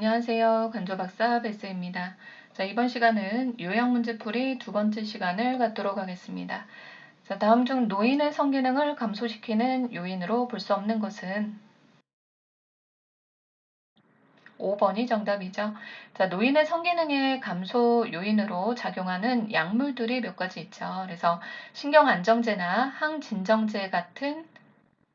안녕하세요. 간조박사 베스입니다. 자, 이번 시간은 요약문제풀이 두 번째 시간을 갖도록 하겠습니다. 자, 다음 중 노인의 성기능을 감소시키는 요인으로 볼 수 없는 것은 5번이 정답이죠. 자, 노인의 성기능의 감소 요인으로 작용하는 약물들이 몇 가지 있죠. 그래서 신경안정제나 항진정제 같은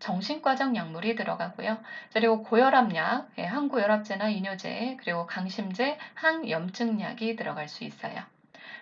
정신과적 약물이 들어가고요. 그리고 고혈압약, 항고혈압제나 이뇨제, 그리고 강심제, 항염증약이 들어갈 수 있어요.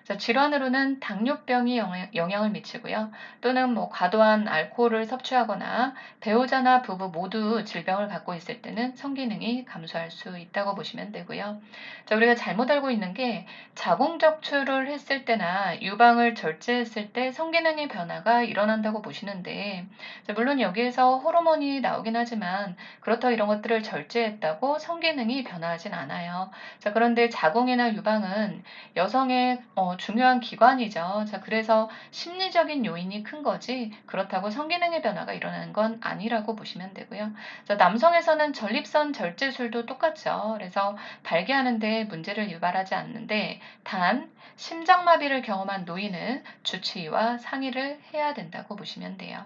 자, 질환으로는 당뇨병이 영향을 미치고요. 또는 과도한 알코올을 섭취하거나 배우자나 부부 모두 질병을 갖고 있을 때는 성기능이 감소할 수 있다고 보시면 되고요. 자, 우리가 잘못 알고 있는 게 자궁적출을 했을 때나 유방을 절제했을 때 성기능의 변화가 일어난다고 보시는데, 자, 물론 여기에서 호르몬이 나오긴 하지만 그렇다고 이런 것들을 절제했다고 성기능이 변화하진 않아요. 자, 그런데 자궁이나 유방은 여성의 중요한 기관이죠. 자, 그래서 심리적인 요인이 큰 거지 그렇다고 성기능의 변화가 일어나는 건 아니라고 보시면 되고요. 자, 남성에서는 전립선 절제술도 똑같죠. 그래서 발기하는데 문제를 유발하지 않는데 단 심장마비를 경험한 노인은 주치의와 상의를 해야 된다고 보시면 돼요.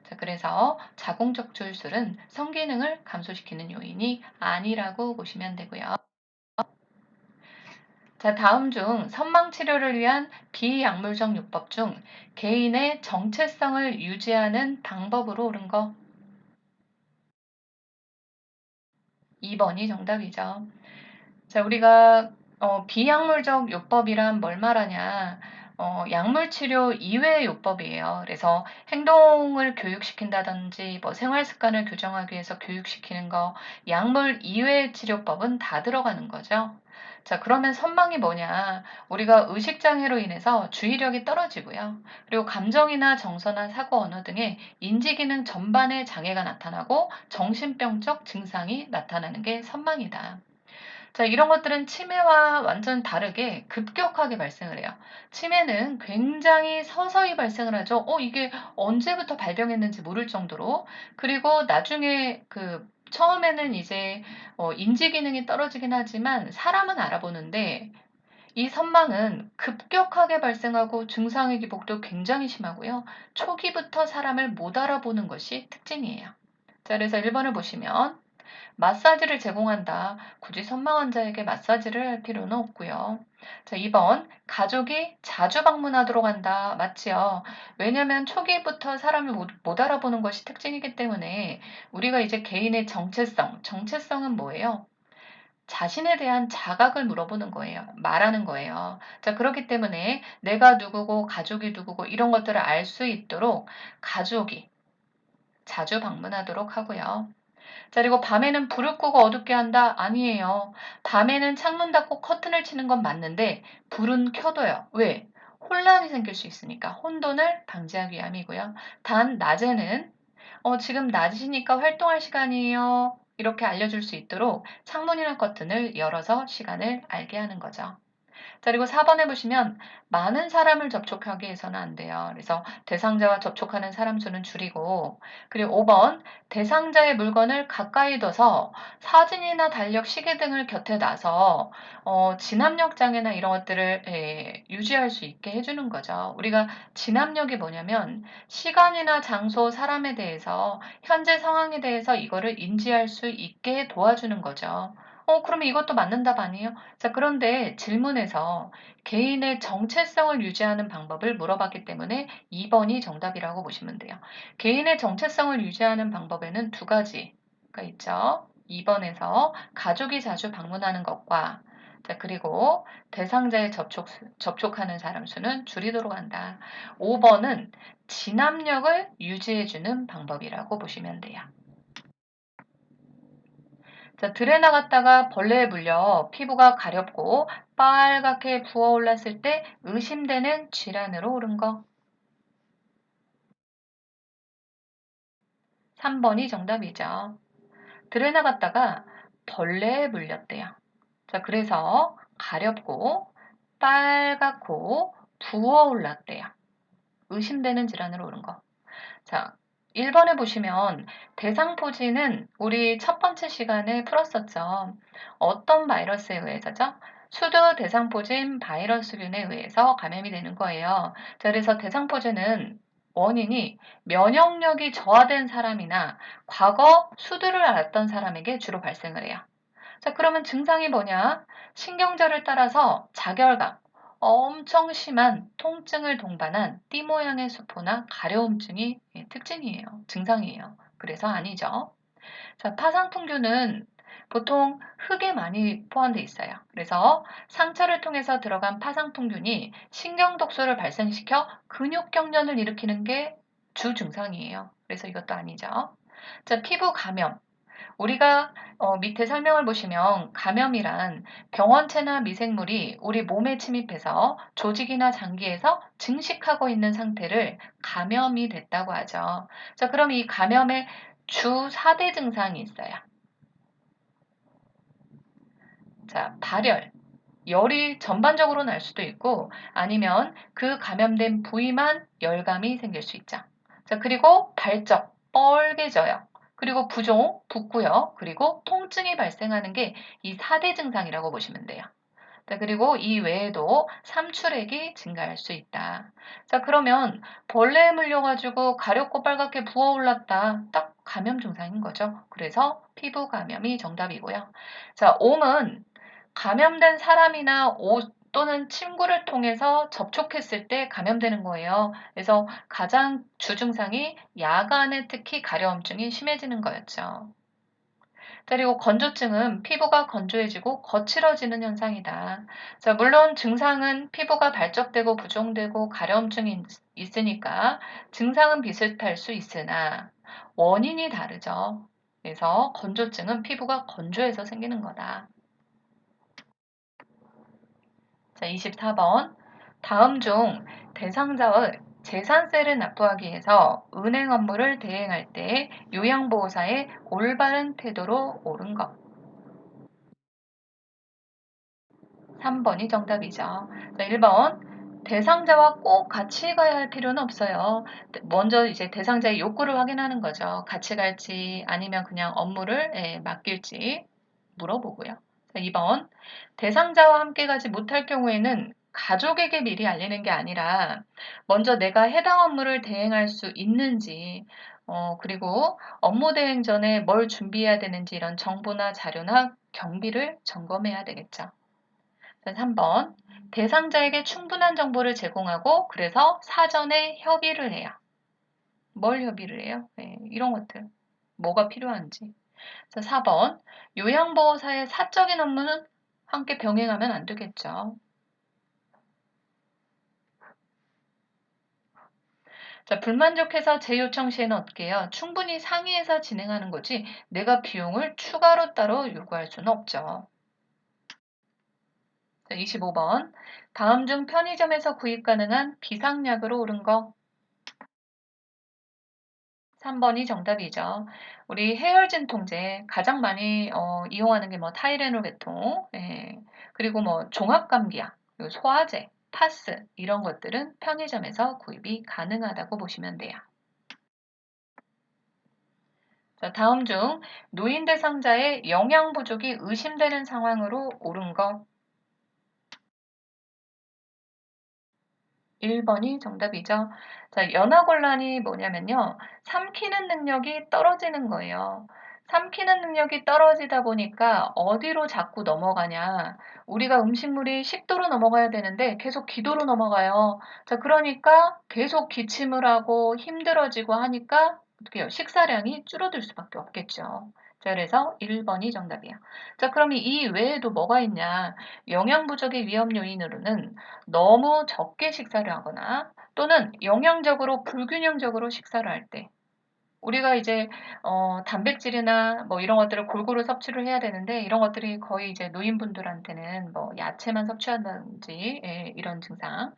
자, 그래서 자궁적출술은 성기능을 감소시키는 요인이 아니라고 보시면 되고요. 자, 다음 중 선망 치료를 위한 비약물적 요법 중 개인의 정체성을 유지하는 방법으로 옳은 거 2번이 정답이죠. 자, 우리가 비약물적 요법이란 뭘 말하냐? 약물 치료 이외의 요법이에요. 그래서 행동을 교육시킨다든지 생활 습관을 교정하기 위해서 교육시키는 거, 약물 이외의 치료법은 다 들어가는 거죠. 자, 그러면 선망이 뭐냐? 우리가 의식장애로 인해서 주의력이 떨어지고요. 그리고 감정이나 정서나 사고 언어 등의 인지기능 전반에 장애가 나타나고 정신병적 증상이 나타나는 게 선망이다. 자, 이런 것들은 치매와 완전 다르게 급격하게 발생을 해요. 치매는 굉장히 서서히 발생을 하죠. 이게 언제부터 발병했는지 모를 정도로. 그리고 나중에 처음에는 이제 인지 기능이 떨어지긴 하지만 사람은 알아보는데 이 선망은 급격하게 발생하고 증상의 기복도 굉장히 심하고요. 초기부터 사람을 못 알아보는 것이 특징이에요. 자, 그래서 1번을 보시면 마사지를 제공한다. 굳이 선망 환자에게 마사지를 할 필요는 없고요. 자, 2번 가족이 자주 방문하도록 한다. 맞지요? 왜냐하면 초기부터 사람을 못 알아보는 것이 특징이기 때문에 우리가 이제 개인의 정체성은 뭐예요? 자신에 대한 자각을 물어보는 거예요. 말하는 거예요. 자, 그렇기 때문에 내가 누구고 가족이 누구고 이런 것들을 알 수 있도록 가족이 자주 방문하도록 하고요. 자, 그리고 밤에는 불을 끄고 어둡게 한다? 아니에요. 밤에는 창문 닫고 커튼을 치는 건 맞는데 불은 켜둬요. 왜? 혼란이 생길 수 있으니까 혼돈을 방지하기 위함이고요. 단 낮에는 지금 낮이니까 활동할 시간이에요. 이렇게 알려줄 수 있도록 창문이나 커튼을 열어서 시간을 알게 하는 거죠. 자, 그리고 4번에 보시면 많은 사람을 접촉하게 해서는 안 돼요. 그래서 대상자와 접촉하는 사람 수는 줄이고, 그리고 5번 대상자의 물건을 가까이 둬서 사진이나 달력, 시계 등을 곁에 놔서 진압력 장애나 이런 것들을 유지할 수 있게 해주는 거죠. 우리가 진압력이 뭐냐면 시간이나 장소, 사람에 대해서 현재 상황에 대해서 이거를 인지할 수 있게 도와주는 거죠. 그러면 이것도 맞는 답 아니에요? 자, 그런데 질문에서 개인의 정체성을 유지하는 방법을 물어봤기 때문에 2번이 정답이라고 보시면 돼요. 개인의 정체성을 유지하는 방법에는 두 가지가 있죠. 2번에서 가족이 자주 방문하는 것과 자, 그리고 대상자의 접촉하는 사람 수는 줄이도록 한다. 5번은 진압력을 유지해주는 방법이라고 보시면 돼요. 자, 들에 나갔다가 벌레에 물려 피부가 가렵고 빨갛게 부어올랐을 때 의심되는 질환으로 오른 거. 3번이 정답이죠. 들에 나갔다가 벌레에 물렸대요. 자, 그래서 가렵고 빨갛고 부어올랐대요. 의심되는 질환으로 오른 거. 자, 1번에 보시면 대상포진은 우리 첫 번째 시간에 풀었었죠. 어떤 바이러스에 의해서죠? 수두 대상포진 바이러스균에 의해서 감염이 되는 거예요. 자, 그래서 대상포진은 원인이 면역력이 저하된 사람이나 과거 수두를 앓았던 사람에게 주로 발생을 해요. 자, 그러면 증상이 뭐냐? 신경절을 따라서 자결감, 엄청 심한 통증을 동반한 띠 모양의 수포나 가려움증이 특징이에요. 증상이에요. 그래서 아니죠. 자, 파상풍균은 보통 흙에 많이 포함되어 있어요. 그래서 상처를 통해서 들어간 파상풍균이 신경독소를 발생시켜 근육경련을 일으키는 게 주 증상이에요. 그래서 이것도 아니죠. 자, 피부 감염. 우리가 밑에 설명을 보시면 감염이란 병원체나 미생물이 우리 몸에 침입해서 조직이나 장기에서 증식하고 있는 상태를 감염이 됐다고 하죠. 자, 그럼 이 감염의 주 4대 증상이 있어요. 자, 발열. 열이 전반적으로 날 수도 있고 아니면 그 감염된 부위만 열감이 생길 수 있죠. 자, 그리고 발적, 뻘개져요. 그리고 부종, 붓고요. 그리고 통증이 발생하는 게 이 4대 증상이라고 보시면 돼요. 자, 그리고 이 외에도 삼출액이 증가할 수 있다. 자, 그러면 벌레에 물려가지고 가렵고 빨갛게 부어올랐다. 딱 감염 증상인 거죠. 그래서 피부 감염이 정답이고요. 자, 옴은 감염된 사람이나 옷 또는 침구를 통해서 접촉했을 때 감염되는 거예요. 그래서 가장 주증상이 야간에 특히 가려움증이 심해지는 거였죠. 그리고 건조증은 피부가 건조해지고 거칠어지는 현상이다. 자, 물론 증상은 피부가 발적되고 부종되고 가려움증이 있으니까 증상은 비슷할 수 있으나 원인이 다르죠. 그래서 건조증은 피부가 건조해서 생기는 거다. 자, 24번. 다음 중 대상자의 재산세를 납부하기 위해서 은행 업무를 대행할 때 요양보호사의 올바른 태도로 옳은 것. 3번이 정답이죠. 자, 1번. 대상자와 꼭 같이 가야 할 필요는 없어요. 먼저 이제 대상자의 욕구를 확인하는 거죠. 같이 갈지 아니면 그냥 업무를 맡길지 물어보고요. 자, 2번. 대상자와 함께 가지 못할 경우에는 가족에게 미리 알리는 게 아니라 먼저 내가 해당 업무를 대행할 수 있는지 그리고 업무 대행 전에 뭘 준비해야 되는지 이런 정보나 자료나 경비를 점검해야 되겠죠. 3번. 대상자에게 충분한 정보를 제공하고 그래서 사전에 협의를 해요. 뭘 협의를 해요? 네, 이런 것들. 뭐가 필요한지. 4번. 요양보호사의 사적인 업무는 함께 병행하면 안 되겠죠. 자, 불만족해서 재요청 시에는 어떻게 해요? 충분히 상의해서 진행하는 거지 내가 비용을 추가로 따로 요구할 수는 없죠. 자, 25번. 다음 중 편의점에서 구입 가능한 비상약으로 옳은 거. 3번이 정답이죠. 우리 해열 진통제 가장 많이 이용하는 게 뭐 타이레놀 계통, 그리고 뭐 종합감기약, 그리고 소화제, 파스 이런 것들은 편의점에서 구입이 가능하다고 보시면 돼요. 자, 다음 중 노인 대상자의 영양 부족이 의심되는 상황으로 옳은 거. 1번이 정답이죠. 자, 연하곤란이 뭐냐면요. 삼키는 능력이 떨어지는 거예요. 삼키는 능력이 떨어지다 보니까 어디로 자꾸 넘어가냐. 우리가 음식물이 식도로 넘어가야 되는데 계속 기도로 넘어가요. 자, 그러니까 계속 기침을 하고 힘들어지고 하니까 어떻게 해요? 식사량이 줄어들 수밖에 없겠죠. 자, 그래서 1번이 정답이야. 자, 그럼 이 외에도 뭐가 있냐? 영양 부족의 위험 요인으로는 너무 적게 식사를 하거나 또는 영양적으로 불균형적으로 식사를 할 때 우리가 이제 단백질이나 뭐 이런 것들을 골고루 섭취를 해야 되는데 이런 것들이 거의 이제 노인분들한테는 뭐 야채만 섭취한다든지 이런 증상.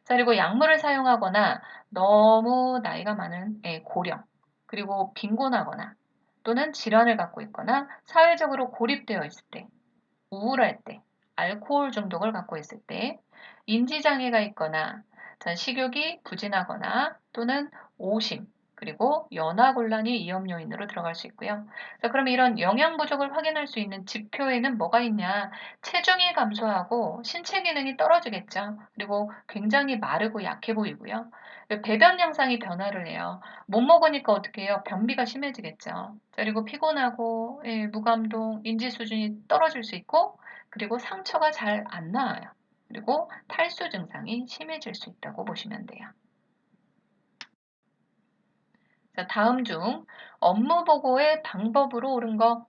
자, 그리고 약물을 사용하거나 너무 나이가 많은 고령 그리고 빈곤하거나 또는 질환을 갖고 있거나 사회적으로 고립되어 있을 때 우울할 때, 알코올 중독을 갖고 있을 때, 인지장애가 있거나, 자, 식욕이 부진하거나 또는 오심, 그리고 연화곤란이 위험 요인으로 들어갈 수 있고요. 자, 그럼 이런 영양 부족을 확인할 수 있는 지표에는 뭐가 있냐? 체중이 감소하고 신체 기능이 떨어지겠죠. 그리고 굉장히 마르고 약해 보이고요. 배변 양상이 변화를 해요. 못 먹으니까 어떻게 해요? 변비가 심해지겠죠. 자, 그리고 피곤하고 무감동, 인지 수준이 떨어질 수 있고 그리고 상처가 잘 안 나아요. 그리고 탈수 증상이 심해질 수 있다고 보시면 돼요. 자, 다음 중 업무 보고의 방법으로 옳은 거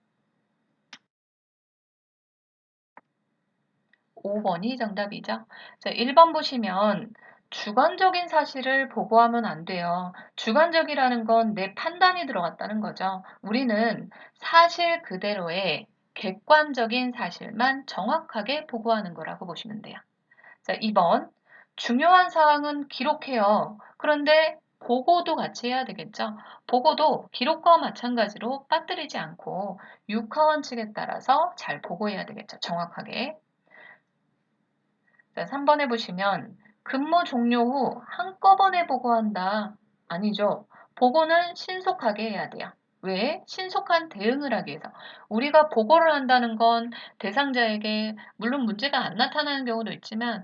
5번이 정답이죠. 자, 1번 보시면 주관적인 사실을 보고하면 안 돼요. 주관적이라는 건 내 판단이 들어갔다는 거죠. 우리는 사실 그대로의 객관적인 사실만 정확하게 보고하는 거라고 보시면 돼요. 자, 2번. 중요한 사항은 기록해요. 그런데 보고도 같이 해야 되겠죠. 보고도 기록과 마찬가지로 빠뜨리지 않고 육하원칙에 따라서 잘 보고해야 되겠죠. 정확하게. 자, 3번에 보시면 근무 종료 후 한꺼번에 보고한다. 아니죠. 보고는 신속하게 해야 돼요. 왜? 신속한 대응을 하기 위해서. 우리가 보고를 한다는 건 대상자에게 물론 문제가 안 나타나는 경우도 있지만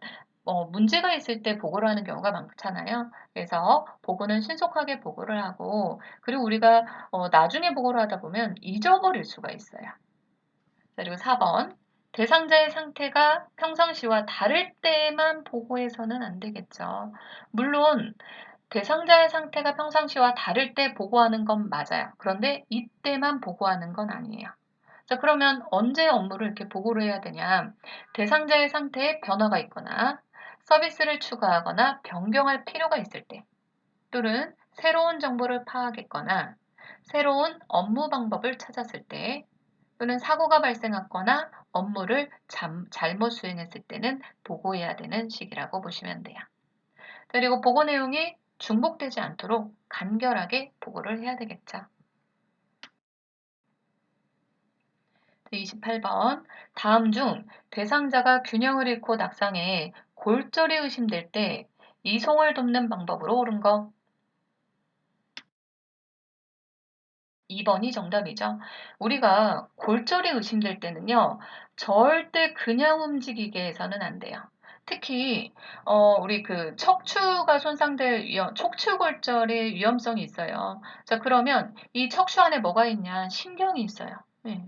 문제가 있을 때 보고를 하는 경우가 많잖아요. 그래서 보고는 신속하게 보고를 하고 그리고 우리가 나중에 보고를 하다 보면 잊어버릴 수가 있어요. 그리고 4번. 대상자의 상태가 평상시와 다를 때만 보고해서는 안 되겠죠. 물론 대상자의 상태가 평상시와 다를 때 보고하는 건 맞아요. 그런데 이때만 보고하는 건 아니에요. 자, 그러면 언제 업무를 이렇게 보고를 해야 되냐? 대상자의 상태에 변화가 있거나 서비스를 추가하거나 변경할 필요가 있을 때 또는 새로운 정보를 파악했거나 새로운 업무 방법을 찾았을 때 또는 사고가 발생했거나 업무를 잘못 수행했을 때는 보고해야 되는 시기라고 보시면 돼요. 그리고 보고 내용이 중복되지 않도록 간결하게 보고를 해야 되겠죠. 28번. 다음 중 대상자가 균형을 잃고 낙상해 골절이 의심될 때 이송을 돕는 방법으로 옳은 거 2번이 정답이죠. 우리가 골절이 의심될 때는요, 절대 그냥 움직이게 해서는 안 돼요. 특히 우리 그 척추가 손상될 척추골절의 위험성이 있어요. 자, 그러면 이 척추 안에 뭐가 있냐? 신경이 있어요. 네.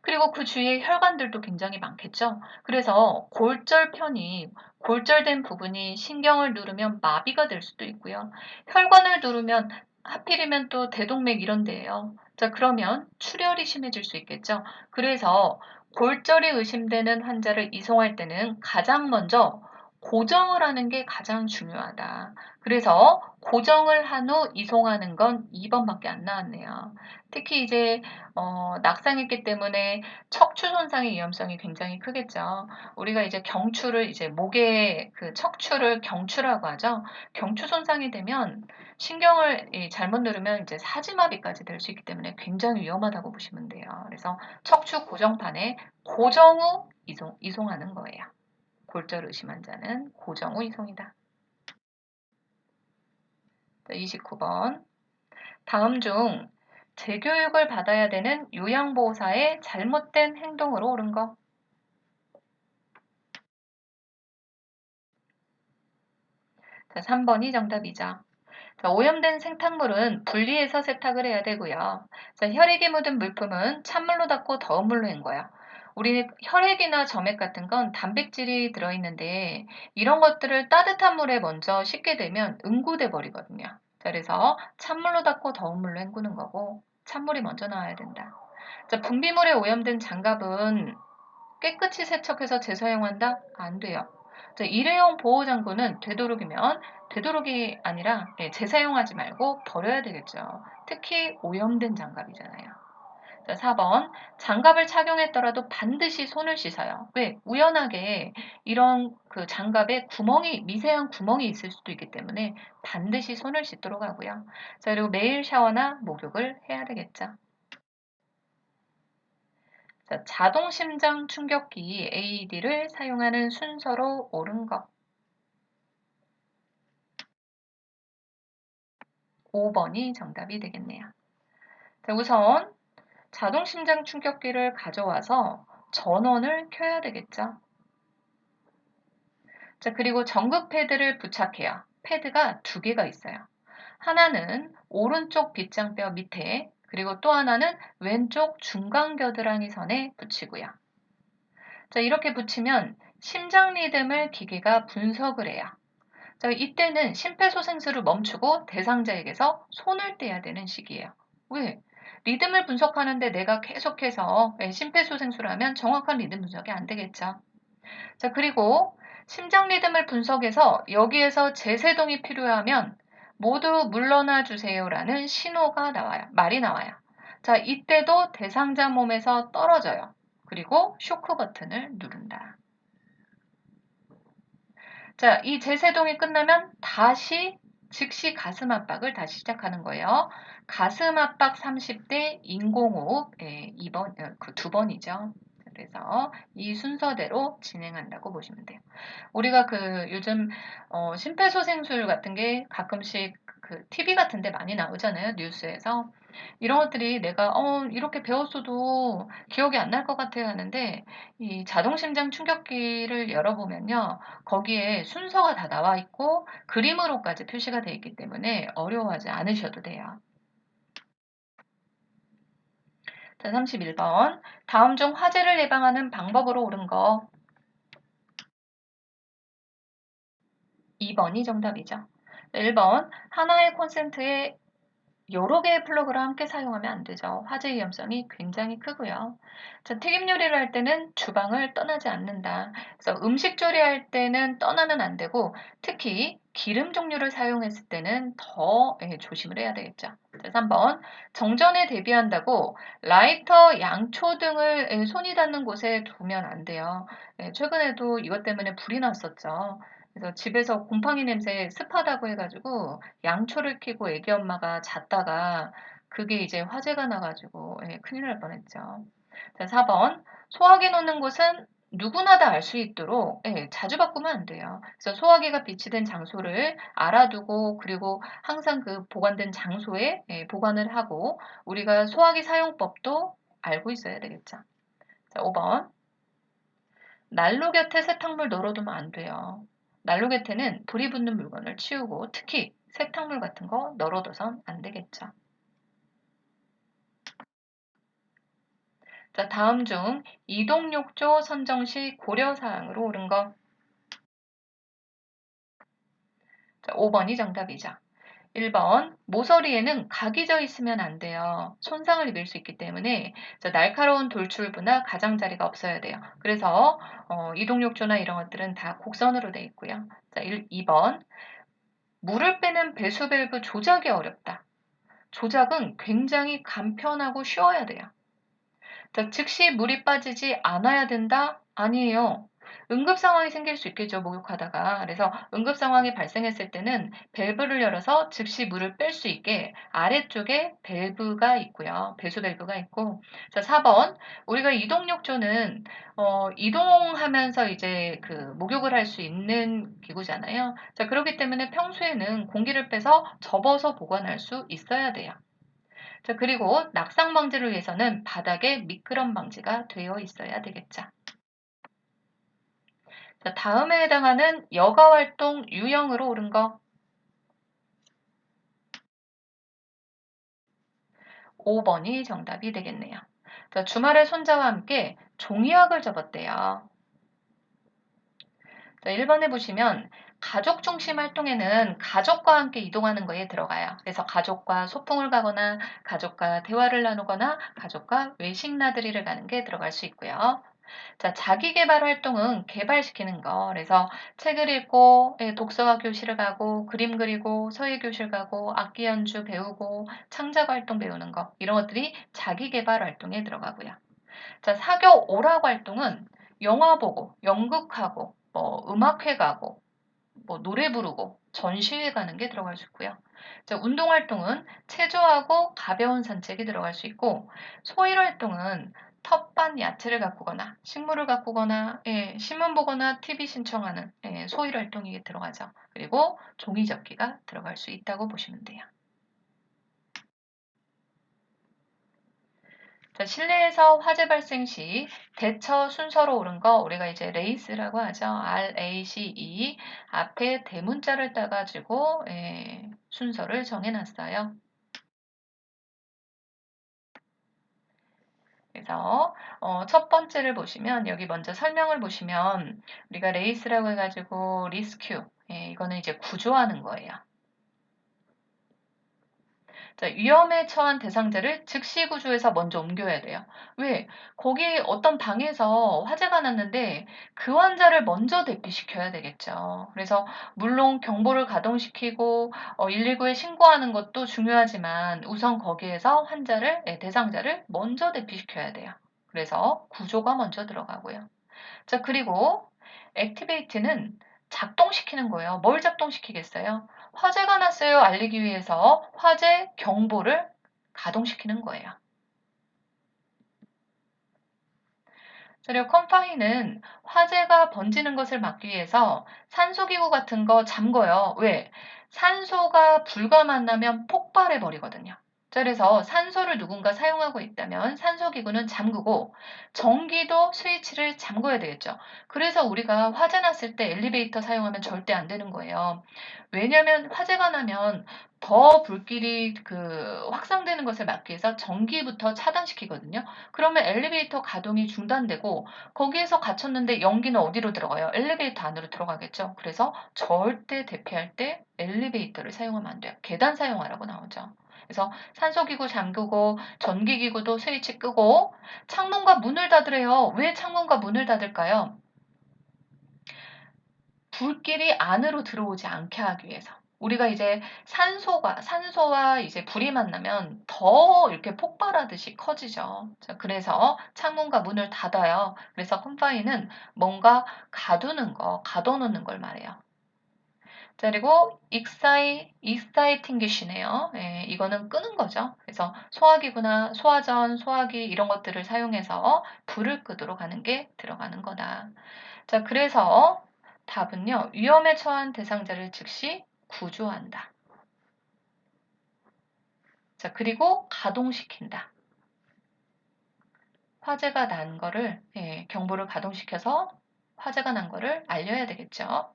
그리고 그 주위에 혈관들도 굉장히 많겠죠. 그래서 골절된 부분이 신경을 누르면 마비가 될 수도 있고요. 혈관을 누르면 하필이면 또 대동맥 이런 데예요. 자, 그러면 출혈이 심해질 수 있겠죠. 그래서 골절이 의심되는 환자를 이송할 때는 가장 먼저 고정을 하는 게 가장 중요하다. 그래서 고정을 한 후 이송하는 건 2번밖에 안 나왔네요. 특히 이제 낙상했기 때문에 척추 손상의 위험성이 굉장히 크겠죠. 우리가 이제 경추를 이제 목의 그 척추를 경추라고 하죠. 경추 손상이 되면 신경을 잘못 누르면 이제 사지마비까지 될 수 있기 때문에 굉장히 위험하다고 보시면 돼요. 그래서 척추 고정판에 고정 후 이송하는 거예요. 골절 의심 환자는 고정 후 이송이다. 29번. 다음 중 재교육을 받아야 되는 요양보호사의 잘못된 행동으로 옳은 거. 자, 3번이 정답이죠. 자, 오염된 생탁물은 분리해서 세탁을 해야 되고요. 자, 혈액이 묻은 물품은 찬물로 닦고 더운 물로 헹궈요. 우리 혈액이나 점액 같은 건 단백질이 들어있는데 이런 것들을 따뜻한 물에 먼저 씻게 되면 응고돼 버리거든요. 자, 그래서 찬물로 닦고 더운 물로 헹구는 거고 찬물이 먼저 나와야 된다. 자, 분비물에 오염된 장갑은 깨끗이 세척해서 재사용한다? 안 돼요. 자, 일회용 보호장구는 되도록이 아니라 재사용하지 말고 버려야 되겠죠. 특히 오염된 장갑이잖아요. 자, 4번. 장갑을 착용했더라도 반드시 손을 씻어요. 왜? 우연하게 이런 그 장갑에 미세한 구멍이 있을 수도 있기 때문에 반드시 손을 씻도록 하고요. 자, 그리고 매일 샤워나 목욕을 해야 되겠죠. 자, 자동 심장 충격기 AED를 사용하는 순서로 옳은 것. 5번이 정답이 되겠네요. 자, 우선 자동심장 충격기를 가져와서 전원을 켜야 되겠죠. 자, 그리고 전극 패드를 부착해요. 패드가 두 개가 있어요. 하나는 오른쪽 빗장뼈 밑에, 그리고 또 하나는 왼쪽 중간 겨드랑이 선에 붙이고요. 자, 이렇게 붙이면 심장 리듬을 기계가 분석을 해요. 자, 이때는 심폐소생술을 멈추고 대상자에게서 손을 떼야 되는 시기예요. 왜? 리듬을 분석하는데 내가 계속해서 심폐소생술을 하면 정확한 리듬 분석이 안 되겠죠. 자, 그리고 심장 리듬을 분석해서 여기에서 제세동이 필요하면 모두 물러나 주세요라는 신호가 나와요. 말이 나와요. 자, 이때도 대상자 몸에서 떨어져요. 그리고 쇼크 버튼을 누른다. 자, 이 제세동이 끝나면 다시 즉시 가슴 압박을 다시 시작하는 거예요. 가슴 압박 30대 인공호흡 2번, 그 2번이죠. 그래서 이 순서대로 진행한다고 보시면 돼요. 우리가 그 요즘 심폐소생술 같은 게 가끔씩 그 TV 같은 데 많이 나오잖아요. 뉴스에서. 이런 것들이 내가 이렇게 배웠어도 기억이 안 날 것 같아요 하는데 이 자동심장 충격기를 열어보면요. 거기에 순서가 다 나와 있고 그림으로까지 표시가 되어 있기 때문에 어려워하지 않으셔도 돼요. 자, 31번. 다음 중 화재를 예방하는 방법으로 옳은 거 2번이 정답이죠. 1번. 하나의 콘센트에 여러 개의 플러그를 함께 사용하면 안 되죠. 화재 위험성이 굉장히 크고요. 자, 튀김 요리를 할 때는 주방을 떠나지 않는다. 그래서 음식 조리할 때는 떠나면 안 되고 특히 기름 종류를 사용했을 때는 더 조심을 해야 되겠죠. 자, 3번. 정전에 대비한다고 라이터, 양초 등을 손이 닿는 곳에 두면 안 돼요. 최근에도 이것 때문에 불이 났었죠. 그래서 집에서 곰팡이 냄새 습하다고 해가지고 양초를 켜고 애기 엄마가 잤다가 그게 이제 화재가 나가지고 큰일 날 뻔했죠. 자, 4번. 소화기 놓는 곳은 누구나 다 알 수 있도록 자주 바꾸면 안 돼요. 그래서 소화기가 비치된 장소를 알아두고 그리고 항상 그 보관된 장소에 보관을 하고 우리가 소화기 사용법도 알고 있어야 되겠죠. 자, 5번. 난로 곁에 세탁물 널어두면 안 돼요. 난로 곁에는 불이 붙는 물건을 치우고 특히 세탁물 같은 거 널어둬선 안 되겠죠. 자, 다음 중 이동욕조 선정 시 고려사항으로 옳은 거. 자, 5번이 정답이죠. 1번, 모서리에는 각이 져 있으면 안 돼요. 손상을 입을 수 있기 때문에 자, 날카로운 돌출부나 가장자리가 없어야 돼요. 그래서 이동욕조나 이런 것들은 다 곡선으로 돼 있고요. 자, 2번, 물을 빼는 배수 밸브 조작이 어렵다. 조작은 굉장히 간편하고 쉬워야 돼요. 자, 즉시 물이 빠지지 않아야 된다? 아니에요. 응급 상황이 생길 수 있겠죠, 목욕하다가. 그래서 응급 상황이 발생했을 때는 밸브를 열어서 즉시 물을 뺄 수 있게 아래쪽에 밸브가 있고요. 배수 밸브가 있고. 자, 4번. 우리가 이동욕조는 이동하면서 이제 그 목욕을 할 수 있는 기구잖아요. 자, 그렇기 때문에 평소에는 공기를 빼서 접어서 보관할 수 있어야 돼요. 자, 그리고 낙상 방지를 위해서는 바닥에 미끄럼 방지가 되어 있어야 되겠죠. 자, 다음에 해당하는 여가 활동 유형으로 옳은 거 5번이 정답이 되겠네요. 자, 주말에 손자와 함께 종이학을 접었대요. 자, 1번에 보시면 가족 중심 활동에는 가족과 함께 이동하는 거에 들어가요. 그래서 가족과 소풍을 가거나 가족과 대화를 나누거나 가족과 외식 나들이를 가는 게 들어갈 수 있고요. 자, 자기 개발 활동은 개발시키는 거. 그래서 책을 읽고, 독서와 교실을 가고, 그림 그리고, 서예 교실 가고, 악기 연주 배우고, 창작 활동 배우는 거. 이런 것들이 자기 개발 활동에 들어가고요. 자, 사교 오락 활동은 영화 보고, 연극하고, 뭐 음악회 가고, 뭐 노래 부르고, 전시회 가는 게 들어갈 수 있고요. 자, 운동 활동은 체조하고 가벼운 산책이 들어갈 수 있고, 소일 활동은 텃밭 야채를 가꾸거나 식물을 가꾸거나 신문 보거나 TV 신청하는 소일 활동이 들어가죠. 그리고 종이 접기가 들어갈 수 있다고 보시면 돼요. 자, 실내에서 화재 발생 시 대처 순서로 옳은 거 우리가 이제 레이스라고 하죠. RACE 앞에 대문자를 따가지고 순서를 정해놨어요. 그래서 첫 번째를 보시면 여기 먼저 설명을 보시면 우리가 레이스라고 해가지고 리스큐 이거는 이제 구조하는 거예요. 자, 위험에 처한 대상자를 즉시 구조해서 먼저 옮겨야 돼요. 왜? 거기 어떤 방에서 화재가 났는데 그 환자를 먼저 대피시켜야 되겠죠. 그래서 물론 경보를 가동시키고 119에 신고하는 것도 중요하지만 우선 거기에서 대상자를 먼저 대피시켜야 돼요. 그래서 구조가 먼저 들어가고요. 자, 그리고 액티베이트는 작동시키는 거예요. 뭘 작동시키겠어요? 화재가 났어요. 알리기 위해서 화재 경보를 가동시키는 거예요. 그리고 컴파이는 화재가 번지는 것을 막기 위해서 산소기구 같은 거 잠궈요. 왜? 산소가 불과 만나면 폭발해 버리거든요. 자, 그래서 산소를 누군가 사용하고 있다면 산소기구는 잠그고 전기도 스위치를 잠궈야 되겠죠. 그래서 우리가 화재 났을 때 엘리베이터 사용하면 절대 안 되는 거예요. 왜냐하면 화재가 나면 더 불길이 확산되는 것을 막기 위해서 전기부터 차단시키거든요. 그러면 엘리베이터 가동이 중단되고 거기에서 갇혔는데 연기는 어디로 들어가요? 엘리베이터 안으로 들어가겠죠. 그래서 절대 대피할 때 엘리베이터를 사용하면 안 돼요. 계단 사용하라고 나오죠. 그래서 산소기구 잠그고 전기기구도 스위치 끄고 창문과 문을 닫으래요. 왜 창문과 문을 닫을까요? 불길이 안으로 들어오지 않게 하기 위해서. 우리가 이제 산소와 이제 불이 만나면 더 이렇게 폭발하듯이 커지죠. 자, 그래서 창문과 문을 닫아요. 그래서 컴파인은 뭔가 가둬놓는 걸 말해요. 자, 그리고 익사이팅기시네요. 이거는 끄는 거죠. 그래서 소화기구나 소화전, 소화기 이런 것들을 사용해서 불을 끄도록 하는 게 들어가는 거다. 자, 그래서 답은요. 위험에 처한 대상자를 즉시 구조한다. 자, 그리고 가동시킨다. 화재가 난 거를 경보를 가동시켜서 화재가 난 거를 알려야 되겠죠.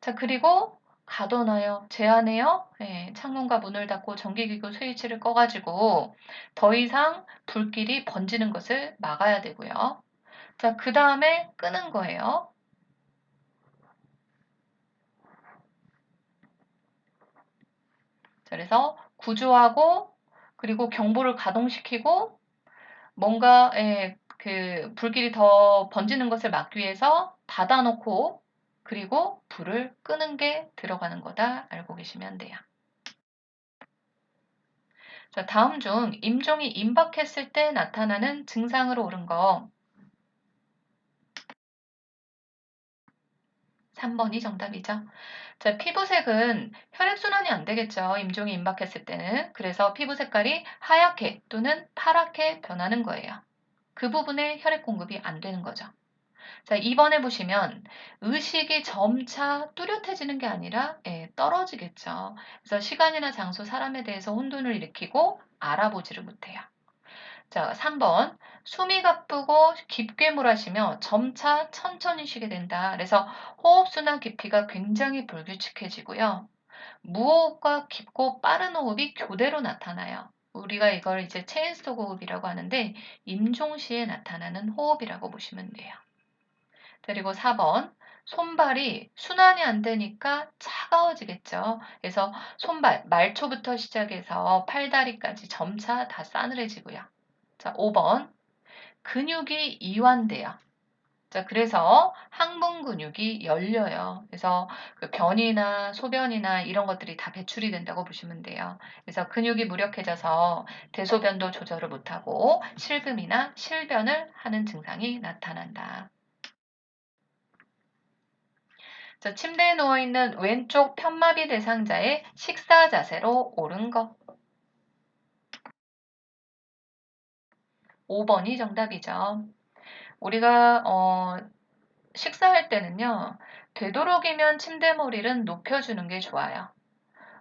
자, 그리고 가둬놔요. 제한해요. 창문과 문을 닫고 전기기구 스위치를 꺼가지고 더 이상 불길이 번지는 것을 막아야 되고요. 자, 그 다음에 끄는 거예요. 자, 그래서 구조하고 그리고 경보를 가동시키고 뭔가 불길이 더 번지는 것을 막기 위해서 닫아놓고 그리고 불을 끄는 게 들어가는 거다 알고 계시면 돼요. 자, 다음 중 임종이 임박했을 때 나타나는 증상으로 옳은 거 3번이 정답이죠. 자, 피부색은 혈액순환이 안 되겠죠. 임종이 임박했을 때는. 그래서 피부 색깔이 하얗게 또는 파랗게 변하는 거예요. 그 부분에 혈액 공급이 안 되는 거죠. 자, 2번에 보시면 의식이 점차 뚜렷해지는 게 아니라 떨어지겠죠. 그래서 시간이나 장소, 사람에 대해서 혼돈을 일으키고 알아보지를 못해요. 자, 3번. 숨이 가쁘고 깊게 물하시며 점차 천천히 쉬게 된다. 그래서 호흡순환 깊이가 굉장히 불규칙해지고요. 무호흡과 깊고 빠른 호흡이 교대로 나타나요. 우리가 이걸 이제 체인스톡 호흡이라고 하는데 임종 시에 나타나는 호흡이라고 보시면 돼요. 그리고 4번. 손발이 순환이 안 되니까 차가워지겠죠. 그래서 손발, 말초부터 시작해서 팔다리까지 점차 다 싸늘해지고요. 자, 5번. 근육이 이완돼요. 자, 그래서 항문 근육이 열려요. 그래서 그 변이나 소변이나 이런 것들이 다 배출이 된다고 보시면 돼요. 그래서 근육이 무력해져서 대소변도 조절을 못하고 실금이나 실변을 하는 증상이 나타난다. 자, 침대에 누워있는 왼쪽 편마비 대상자의 식사 자세로 옳은 것. 5번이 정답이죠. 우리가 식사할 때는요. 되도록이면 침대 머리를 높여주는 게 좋아요.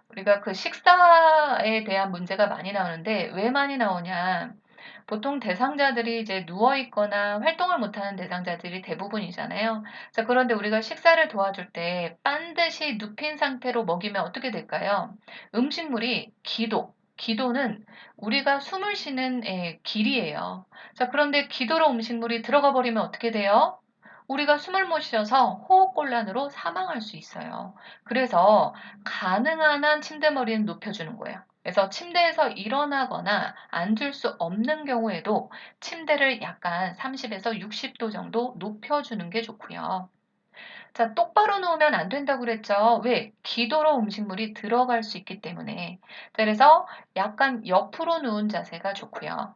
우리가 그 식사에 대한 문제가 많이 나오는데 왜 많이 나오냐. 보통 대상자들이 이제 누워 있거나 활동을 못하는 대상자들이 대부분이잖아요. 자, 그런데 우리가 식사를 도와줄 때 반드시 눕힌 상태로 먹이면 어떻게 될까요? 음식물이 기도는 우리가 숨을 쉬는 길이에요. 자, 그런데 기도로 음식물이 들어가 버리면 어떻게 돼요? 우리가 숨을 못 쉬어서 호흡곤란으로 사망할 수 있어요. 그래서 가능한 한 침대 머리는 눕혀주는 거예요. 그래서 침대에서 일어나거나 앉을 수 없는 경우에도 침대를 약간 30에서 60도 정도 높여주는 게 좋고요. 자, 똑바로 누우면 안 된다고 그랬죠. 왜? 기도로 음식물이 들어갈 수 있기 때문에. 자, 그래서 약간 옆으로 누운 자세가 좋고요.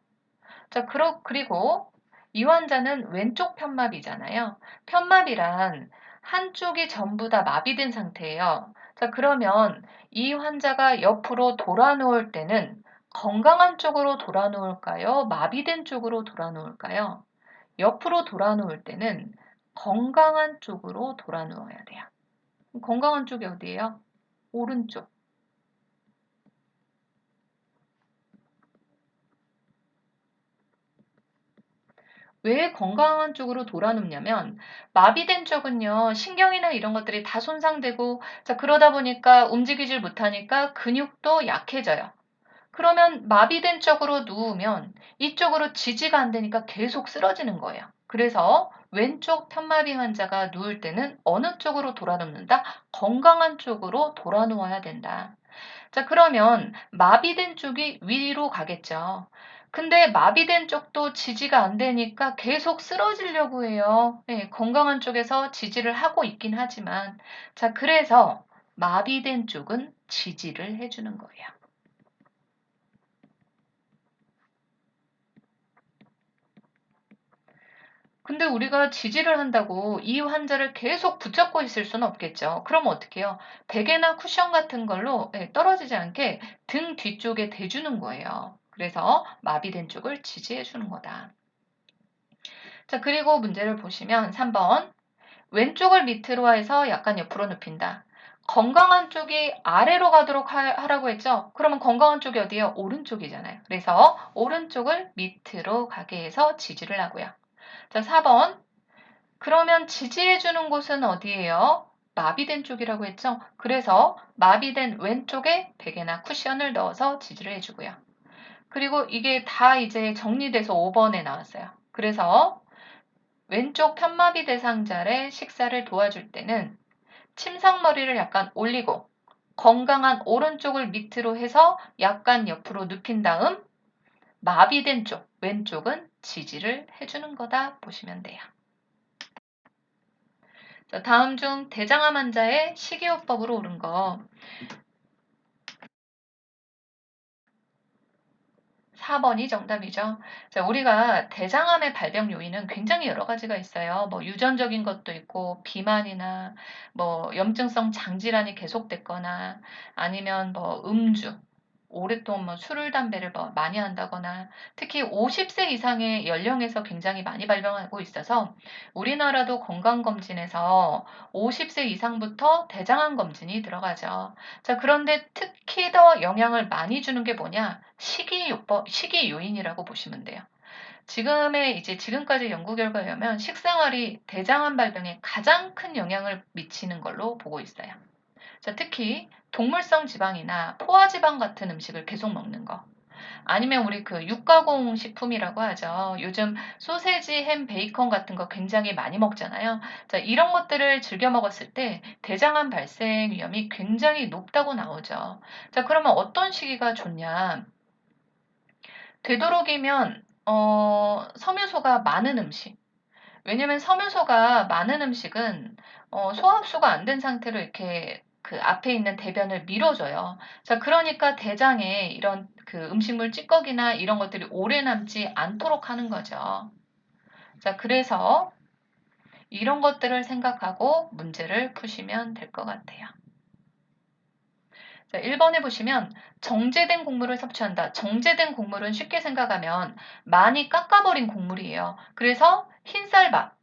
자, 그리고 이 환자는 왼쪽 편마비잖아요. 편마비란 한쪽이 전부 다 마비된 상태예요. 자, 그러면 이 환자가 옆으로 돌아 누울 때는 건강한 쪽으로 돌아 누울까요? 마비된 쪽으로 돌아 누울까요? 옆으로 돌아 누울 때는 건강한 쪽으로 돌아 누워야 돼요. 건강한 쪽이 어디예요? 오른쪽. 왜 건강한 쪽으로 돌아눕냐면 마비된 쪽은요, 신경이나 이런 것들이 다 손상되고, 자, 그러다 보니까 움직이질 못하니까 근육도 약해져요. 그러면 마비된 쪽으로 누우면 이쪽으로 지지가 안 되니까 계속 쓰러지는 거예요. 그래서 왼쪽 편마비 환자가 누울 때는 어느 쪽으로 돌아눕는다? 건강한 쪽으로 돌아누워야 된다. 자, 그러면 마비된 쪽이 위로 가겠죠. 근데 마비된 쪽도 지지가 안 되니까 계속 쓰러지려고 해요. 네, 건강한 쪽에서 지지를 하고 있긴 하지만, 자, 그래서 마비된 쪽은 지지를 해주는 거예요. 근데 우리가 지지를 한다고 이 환자를 계속 붙잡고 있을 수는 없겠죠. 그럼 어떻게 해요? 베개나 쿠션 같은 걸로 떨어지지 않게 등 뒤쪽에 대주는 거예요. 그래서 마비된 쪽을 지지해 주는 거다. 자, 그리고 문제를 보시면 3번. 왼쪽을 밑으로 해서 약간 옆으로 눕힌다. 건강한 쪽이 아래로 가도록 하라고 했죠? 그러면 건강한 쪽이 어디예요? 오른쪽이잖아요. 그래서 오른쪽을 밑으로 가게 해서 지지를 하고요. 자, 4번. 그러면 지지해 주는 곳은 어디예요? 마비된 쪽이라고 했죠? 그래서 마비된 왼쪽에 베개나 쿠션을 넣어서 지지를 해주고요. 그리고 이게 다 이제 정리돼서 5번에 나왔어요. 그래서 왼쪽 편마비 대상자의 식사를 도와줄 때는 침상머리를 약간 올리고 건강한 오른쪽을 밑으로 해서 약간 옆으로 눕힌 다음 마비된 쪽, 왼쪽은 지지를 해주는 거다 보시면 돼요. 자, 다음 중 대장암 환자의 식이요법으로 옳은 거 4번이 정답이죠. 자, 우리가 대장암의 발병 요인은 굉장히 여러 가지가 있어요. 뭐 유전적인 것도 있고 비만이나 뭐 염증성 장질환이 계속됐거나 아니면 뭐 음주, 오랫동안 뭐 술을 담배를 뭐 많이 한다거나 특히 50세 이상의 연령에서 굉장히 많이 발병하고 있어서 우리나라도 건강검진에서 50세 이상부터 대장암 검진이 들어가죠. 자, 그런데 특히 더 영향을 많이 주는 게 뭐냐? 식이 요인이라고 보시면 돼요. 지금까지 연구 결과에 의하면 식생활이 대장암 발병에 가장 큰 영향을 미치는 걸로 보고 있어요. 자, 특히 동물성 지방이나 포화지방 같은 음식을 계속 먹는 거. 아니면 우리 그 육가공 식품이라고 하죠. 요즘 소세지, 햄, 베이컨 같은 거 굉장히 많이 먹잖아요. 자, 이런 것들을 즐겨 먹었을 때 대장암 발생 위험이 굉장히 높다고 나오죠. 자, 그러면 어떤 시기가 좋냐? 되도록이면 섬유소가 많은 음식. 왜냐면 섬유소가 많은 음식은 소화흡수가 안 된 상태로 이렇게 그 앞에 있는 대변을 밀어줘요. 자, 그러니까 대장에 이런 그 음식물 찌꺼기나 이런 것들이 오래 남지 않도록 하는 거죠. 자, 그래서 이런 것들을 생각하고 문제를 푸시면 될 것 같아요. 자, 1번에 보시면 정제된 곡물을 섭취한다. 정제된 곡물은 쉽게 생각하면 많이 깎아버린 곡물이에요. 그래서 흰쌀밥,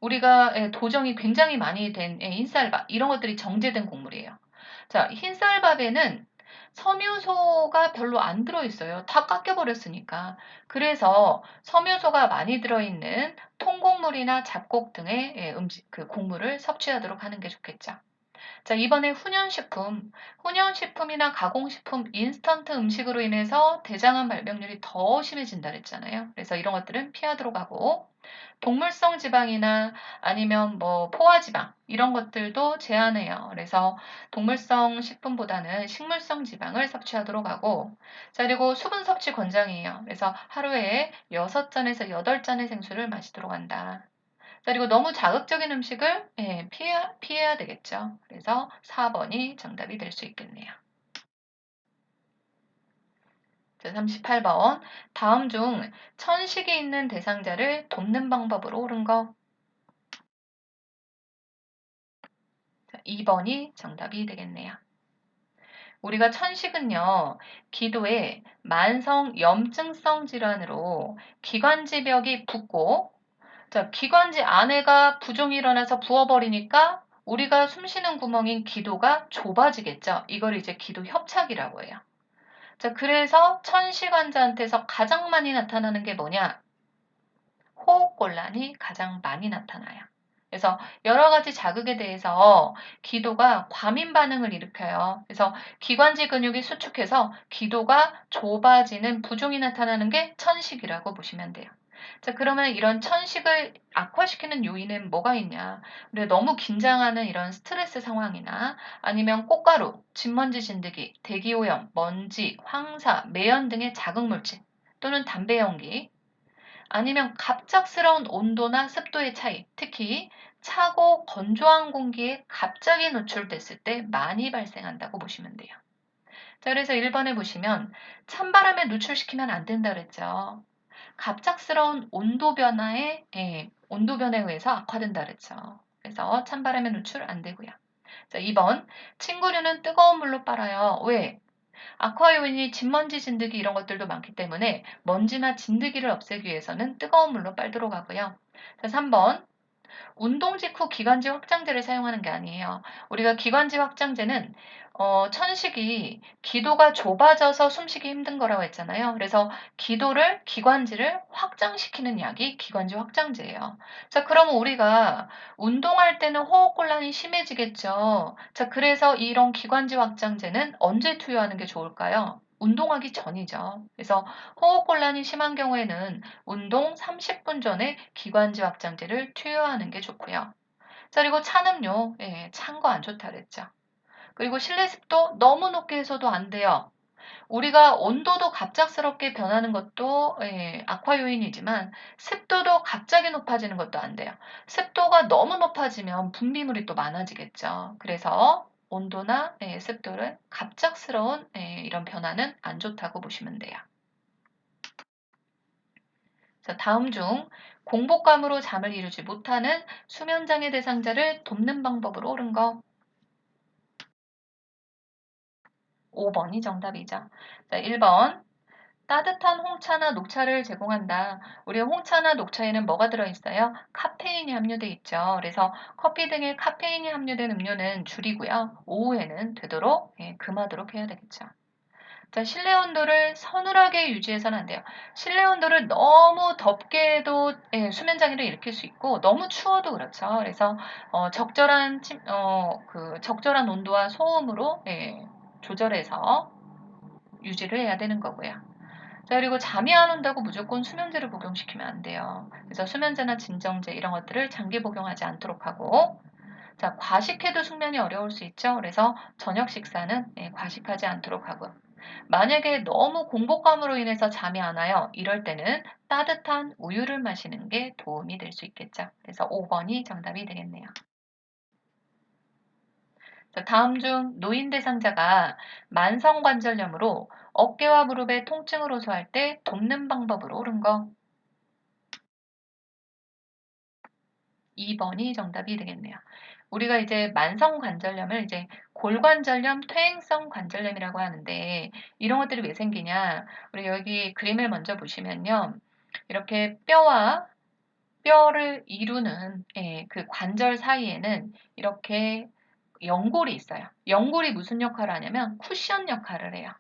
우리가 도정이 굉장히 많이 된 흰쌀밥 이런 것들이 정제된 곡물이에요. 자, 흰쌀밥에는 섬유소가 별로 안 들어있어요. 다 깎여버렸으니까. 그래서 섬유소가 많이 들어있는 통곡물이나 잡곡 등의 그 곡물을 섭취하도록 하는 게 좋겠죠. 자, 이번에 훈연식품. 훈연식품이나 가공식품, 인스턴트 음식으로 인해서 대장암 발병률이 더 심해진다 그랬잖아요. 그래서 이런 것들은 피하도록 하고, 동물성 지방이나 아니면 뭐 포화지방, 이런 것들도 제한해요. 그래서 동물성 식품보다는 식물성 지방을 섭취하도록 하고, 자, 그리고 수분 섭취 권장이에요. 그래서 하루에 6잔에서 8잔의 생수를 마시도록 한다. 그리고 너무 자극적인 음식을 피해야 되겠죠. 그래서 4번이 정답이 될 수 있겠네요. 자, 38번. 다음 중 천식이 있는 대상자를 돕는 방법으로 옳은 거. 자, 2번이 정답이 되겠네요. 우리가 천식은요, 기도에 만성 염증성 질환으로 기관지벽이 붓고, 자, 기관지 안에가 부종이 일어나서 부어버리니까 우리가 숨 쉬는 구멍인 기도가 좁아지겠죠. 이걸 이제 기도 협착이라고 해요. 자, 그래서 천식 환자한테서 가장 많이 나타나는 게 뭐냐? 호흡곤란이 가장 많이 나타나요. 그래서 여러 가지 자극에 대해서 기도가 과민 반응을 일으켜요. 그래서 기관지 근육이 수축해서 기도가 좁아지는 부종이 나타나는 게 천식이라고 보시면 돼요. 자, 그러면 이런 천식을 악화시키는 요인은 뭐가 있냐? 우리가 너무 긴장하는 이런 스트레스 상황이나 아니면 꽃가루, 진먼지 진드기, 대기오염, 먼지, 황사, 매연 등의 자극물질 또는 담배 연기, 아니면 갑작스러운 온도나 습도의 차이, 특히 차고 건조한 공기에 갑자기 노출됐을 때 많이 발생한다고 보시면 돼요. 자, 그래서 1번에 보시면 찬바람에 노출시키면 안 된다 그랬죠. 갑작스러운 온도 변화에 의해서 악화된다 그랬죠. 그래서 찬바람에 노출 안 되고요. 자, 2번 침구류는 뜨거운 물로 빨아요. 왜? 악화 요인이 진먼지, 진드기 이런 것들도 많기 때문에 먼지나 진드기를 없애기 위해서는 뜨거운 물로 빨도록 하고요. 자, 3번 운동 직후 기관지 확장제를 사용하는 게 아니에요. 우리가 기관지 확장제는 천식이 기도가 좁아져서 숨쉬기 힘든 거라고 했잖아요. 그래서 기관지를 확장시키는 약이 기관지 확장제예요. 자, 그러면 우리가 운동할 때는 호흡곤란이 심해지겠죠. 자, 그래서 이런 기관지 확장제는 언제 투여하는 게 좋을까요? 운동하기 전이죠. 그래서 호흡곤란이 심한 경우에는 운동 30분 전에 기관지 확장제를 투여하는 게 좋고요. 자, 그리고 찬 음료, 찬 거 안 좋다 그랬죠. 그리고 실내 습도 너무 높게 해서도 안 돼요. 우리가 온도도 갑작스럽게 변하는 것도 악화 요인이지만 습도도 갑자기 높아지는 것도 안 돼요. 습도가 너무 높아지면 분비물이 또 많아지겠죠. 그래서 온도나 습도를 갑작스러운 이런 변화는 안 좋다고 보시면 돼요. 자, 다음 중 공복감으로 잠을 이루지 못하는 수면장애 대상자를 돕는 방법으로 옳은 거. 5번이 정답이죠. 자, 1번. 따뜻한 홍차나 녹차를 제공한다. 우리 홍차나 녹차에는 뭐가 들어있어요? 카페인이 함유돼 있죠. 그래서 커피 등의 카페인이 함유된 음료는 줄이고요. 오후에는 되도록 금하도록 해야 되겠죠. 자, 실내 온도를 서늘하게 유지해서는 안 돼요. 실내 온도를 너무 덥게 해도 수면 장애를 일으킬 수 있고 너무 추워도 그렇죠. 그래서 적절한 온도와 소음으로 조절해서 유지를 해야 되는 거고요. 자, 그리고 잠이 안 온다고 무조건 수면제를 복용시키면 안 돼요. 그래서 수면제나 진정제 이런 것들을 장기 복용하지 않도록 하고, 자, 과식해도 숙면이 어려울 수 있죠. 그래서 저녁 식사는 과식하지 않도록 하고, 만약에 너무 공복감으로 인해서 잠이 안 와요. 이럴 때는 따뜻한 우유를 마시는 게 도움이 될 수 있겠죠. 그래서 5번이 정답이 되겠네요. 자, 다음 중 노인 대상자가 만성관절염으로 어깨와 무릎의 통증을 호소할 때 돕는 방법으로 옳은 거. 2번이 정답이 되겠네요. 우리가 이제 만성관절염을 이제 골관절염, 퇴행성 관절염이라고 하는데 이런 것들이 왜 생기냐? 우리 여기 그림을 먼저 보시면요. 이렇게 뼈와 뼈를 이루는 그 관절 사이에는 이렇게 연골이 있어요. 연골이 무슨 역할을 하냐면 쿠션 역할을 해요.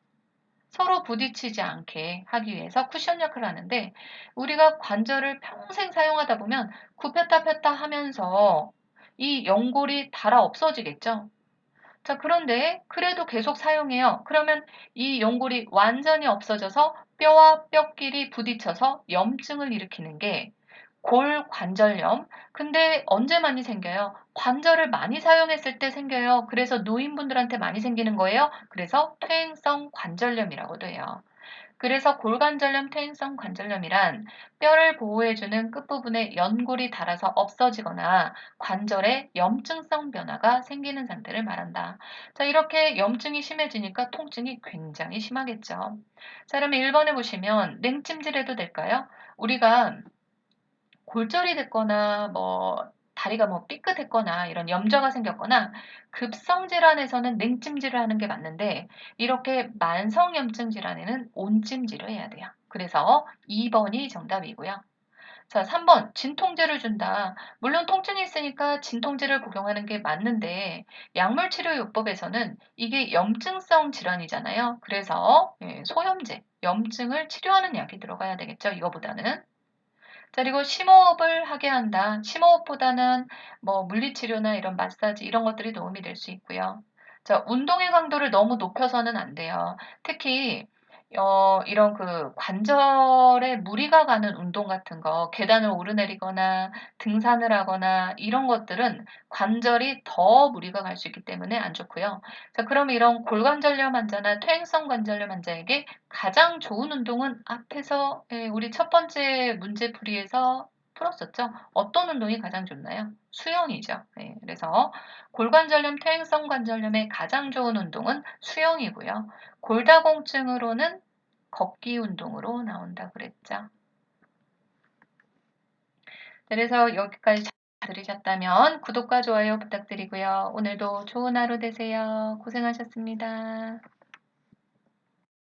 서로 부딪히지 않게 하기 위해서 쿠션 역할을 하는데 우리가 관절을 평생 사용하다 보면 굽혔다 폈다 하면서 이 연골이 닳아 없어지겠죠. 자, 그런데 그래도 계속 사용해요. 그러면 이 연골이 완전히 없어져서 뼈와 뼈끼리 부딪혀서 염증을 일으키는 게 골관절염. 근데 언제 많이 생겨요? 관절을 많이 사용했을 때 생겨요. 그래서 노인분들한테 많이 생기는 거예요. 그래서 퇴행성 관절염이라고도 해요. 그래서 골관절염, 퇴행성 관절염이란 뼈를 보호해주는 끝부분에 연골이 닳아서 없어지거나 관절에 염증성 변화가 생기는 상태를 말한다. 자, 이렇게 염증이 심해지니까 통증이 굉장히 심하겠죠. 자, 그러면 1번에 보시면 냉찜질해도 될까요? 우리가 골절이 됐거나 다리가 삐끗했거나 이런 염좌가 생겼거나 급성 질환에서는 냉찜질을 하는 게 맞는데 이렇게 만성염증 질환에는 온찜질을 해야 돼요. 그래서 2번이 정답이고요. 자, 3번 진통제를 준다. 물론 통증이 있으니까 진통제를 복용하는 게 맞는데 약물치료요법에서는 이게 염증성 질환이잖아요. 그래서 소염제, 염증을 치료하는 약이 들어가야 되겠죠. 이거보다는. 자, 그리고 심호흡을 하게 한다. 심호흡보다는 물리치료나 이런 마사지 이런 것들이 도움이 될 수 있고요. 자, 운동의 강도를 너무 높여서는 안 돼요. 특히 이런 그 관절에 무리가 가는 운동 같은 거, 계단을 오르내리거나 등산을 하거나 이런 것들은 관절이 더 무리가 갈 수 있기 때문에 안 좋고요. 자, 그럼 이런 골관절염 환자나 퇴행성 관절염 환자에게 가장 좋은 운동은 앞에서 우리 첫 번째 문제풀이에서 풀었었죠. 어떤 운동이 가장 좋나요? 수영이죠. 그래서 골관절염, 퇴행성 관절염의 가장 좋은 운동은 수영이고요. 골다공증으로는 걷기 운동으로 나온다고 그랬죠. 그래서 여기까지 잘 들으셨다면 구독과 좋아요 부탁드리고요. 오늘도 좋은 하루 되세요. 고생하셨습니다.